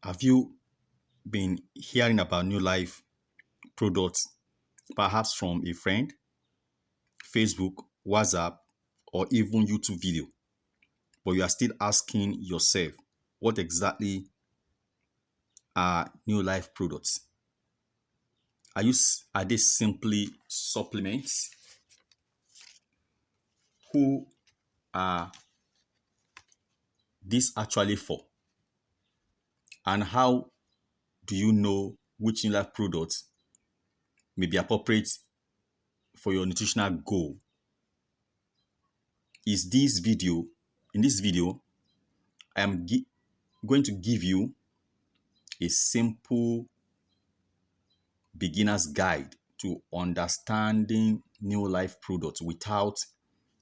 Have you been hearing about NeoLife products, perhaps from a friend, Facebook, WhatsApp, or even YouTube video, but you are still asking yourself, what exactly are NeoLife products? Are they simply supplements? Who are these actually for? And how do you know which NeoLife products may be appropriate for your nutritional goal? In this video, I am going to give you a simple beginner's guide to understanding NeoLife products without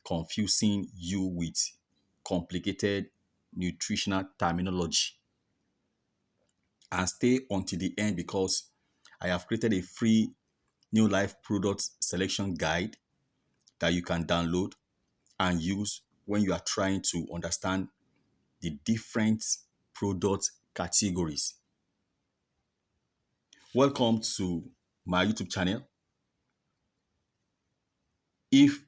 confusing you with complicated nutritional terminology. And stay until the end because I have created a free NeoLife product selection guide that you can download and use when you are trying to understand the different product categories. Welcome to my YouTube channel. If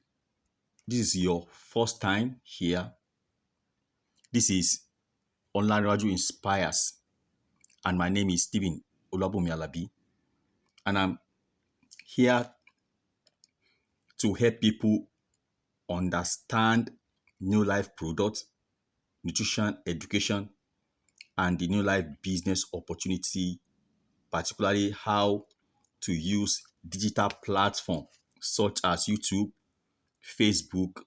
this is your first time here, this is Olanrewaju Inspires, and my name is Stephen Olabumi Alabi, and I'm here to help people understand NeoLife products, nutrition education, and the NeoLife business opportunity, particularly how to use digital platforms such as YouTube, Facebook,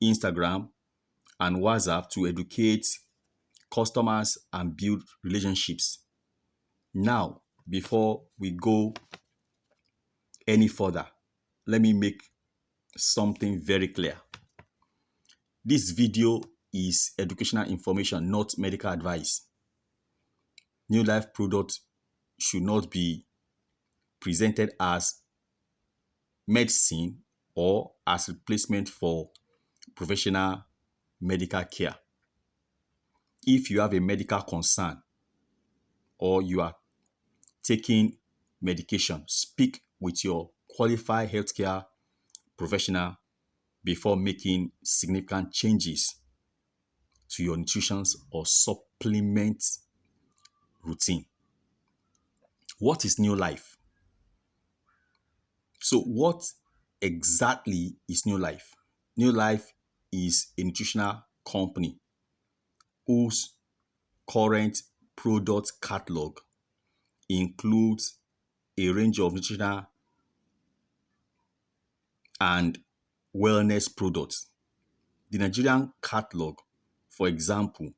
Instagram, and WhatsApp to educate customers and build relationships. Now, before we go any further, let me make something very clear. This video is educational information, not medical advice. NeoLife products should not be presented as medicine or as replacement for professional medical care. If you have a medical concern or you are taking medication, speak with your qualified healthcare professional before making significant changes to your nutrition or supplement routine. What is NeoLife? So what exactly is NeoLife? NeoLife is a nutritional company whose current product catalog includes a range of nutritional and wellness products. The Nigerian catalog, for example,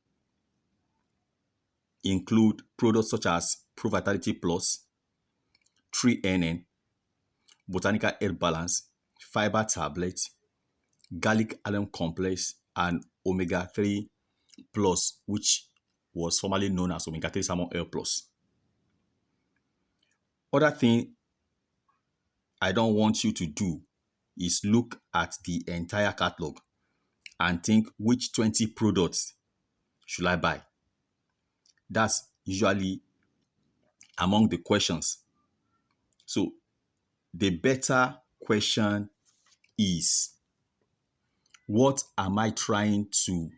include products such as Pro Vitality Plus, 3NN, Botanical Health Balance, Fiber Tablet, Garlic Alum Complex, and Omega 3 Plus, which was formerly known as Omega 3 Salmon Oil Plus. Other thing I don't want you to do is look at the entire catalog and think which 20 products should I buy. That's usually among the questions. So the better question is, what am I trying to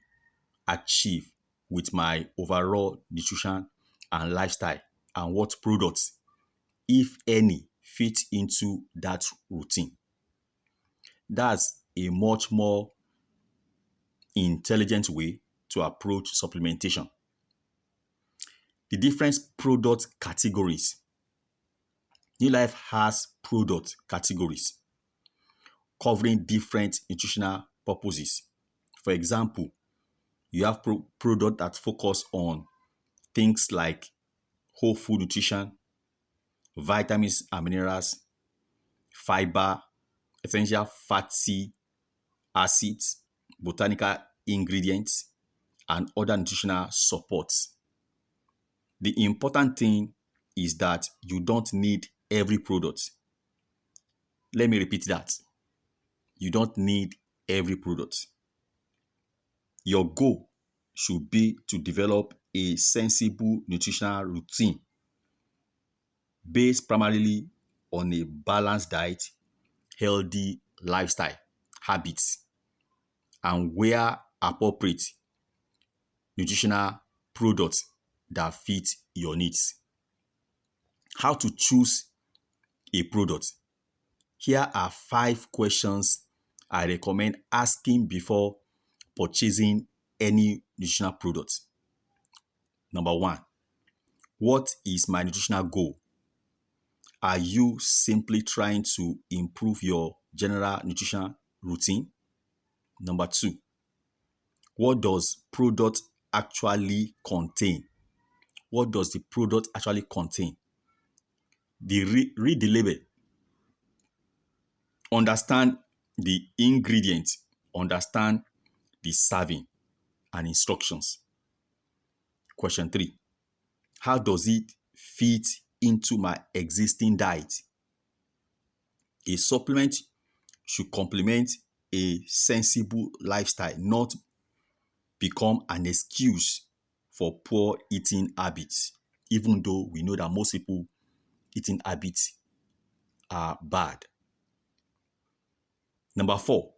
achieve with my overall nutrition and lifestyle, and what products, if any, fit into that routine? That's a much more intelligent way to approach supplementation. The different product categories. NeoLife has product categories covering different nutritional purposes. For example, you have products that focus on things like whole food nutrition, vitamins and minerals, fiber, essential fatty acids, botanical ingredients, and other nutritional supports. The important thing is that you don't need every product. Let me repeat that. You don't need every product. Your goal should be to develop a sensible nutritional routine based primarily on a balanced diet, healthy lifestyle habits, and where appropriate, nutritional products that fit your needs. How to choose a product. Here are 5 questions I recommend asking before purchasing any nutritional product. Number 1, what is my nutritional goal? Are you simply trying to improve your general nutrition routine? Number 2, what does product actually contain? What does the product actually contain? Read the label. Understand the ingredients. Understand the serving and instructions. Question 3, how does it fit into my existing diet? A supplement should complement a sensible lifestyle, not become an excuse for poor eating habits, even though we know that most people eating habits are bad. Number 4,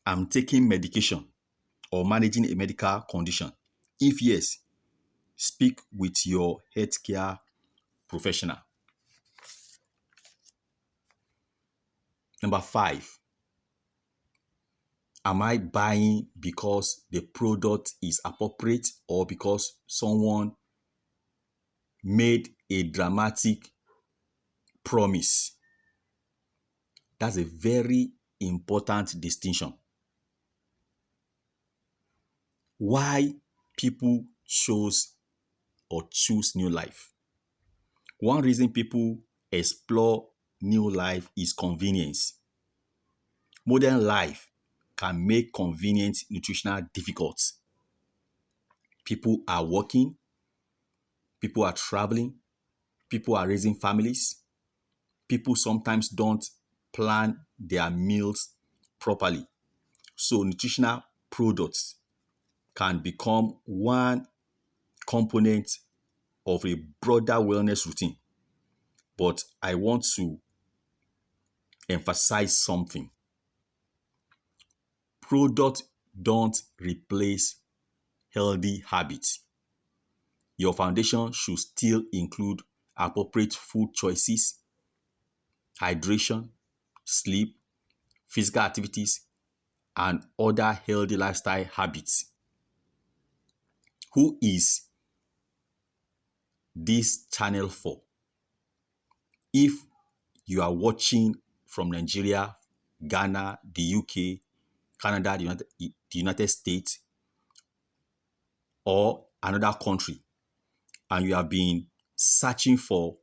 I'm taking medication or managing a medical condition. If yes, speak with your healthcare professional. Number 5, am I buying because the product is appropriate or because someone made a dramatic promise? That's a very important distinction. Why people choose NeoLife. One reason people explore NeoLife is convenience. Modern life can make convenient nutritional difficult. People are working, people are traveling, people are raising families. People sometimes don't plan their meals properly. So nutritional products can become one component of a broader wellness routine. But I want to emphasize something. Products don't replace healthy habits. Your foundation should still include appropriate food choices, hydration, sleep, physical activities, and other healthy lifestyle habits. Who is this channel for? If you are watching from Nigeria, Ghana, the UK, Canada, the United States, or another country, and you have been searching for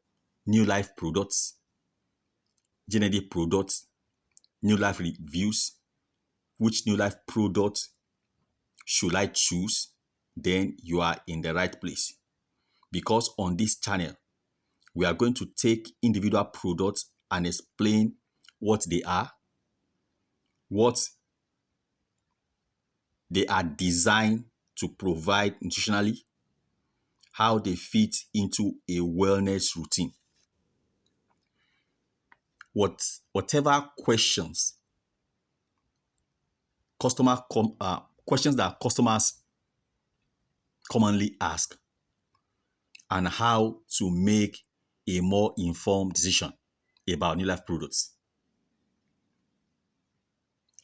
NeoLife products, GNLD products, NeoLife reviews, which NeoLife product should I choose, then you are in the right place. Because on this channel, we are going to take individual products and explain what they are, what they are designed to provide nutritionally, how they fit into a wellness routine. Whatever questions questions that customers commonly ask, and how to make a more informed decision about NeoLife products.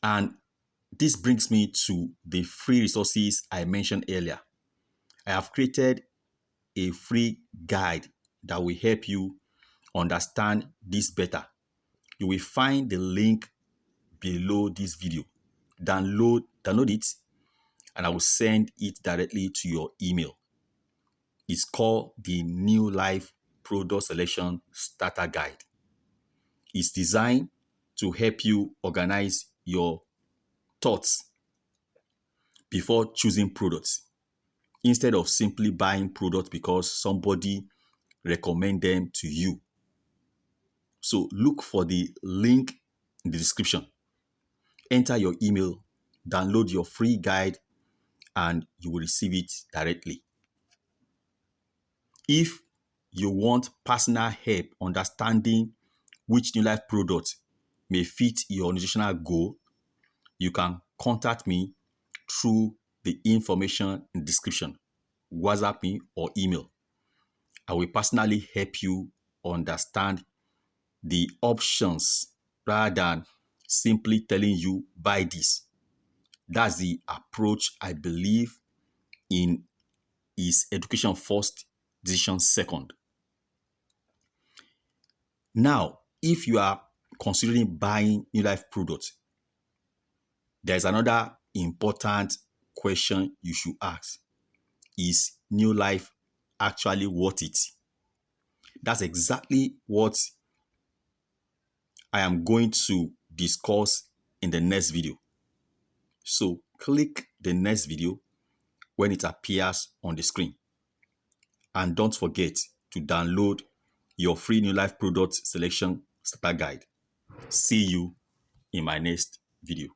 And this brings me to the free resources I mentioned earlier. I have created a free guide that will help you understand this better. You will find the link below this video. Download it, and I will send it directly to your email. It's called the NeoLife Product Selection Starter Guide. It's designed to help you organize your thoughts before choosing products, instead of simply buying products because somebody recommend them to you. So look for the link in the description. Enter your email, download your free guide, and you will receive it directly. If you want personal help understanding which NeoLife product may fit your nutritional goal, you can contact me through the information in the description, WhatsApp me or email. I will personally help you understand the options rather than simply telling you buy this. That's the approach I believe in is education first, decision second. Now, if you are considering buying NeoLife products, there's another important question you should ask. Is NeoLife actually worth it? That's exactly what I am going to discuss in the next video. So click the next video when it appears on the screen. And don't forget to download your free NeoLife product selection starter guide. See you in my next video.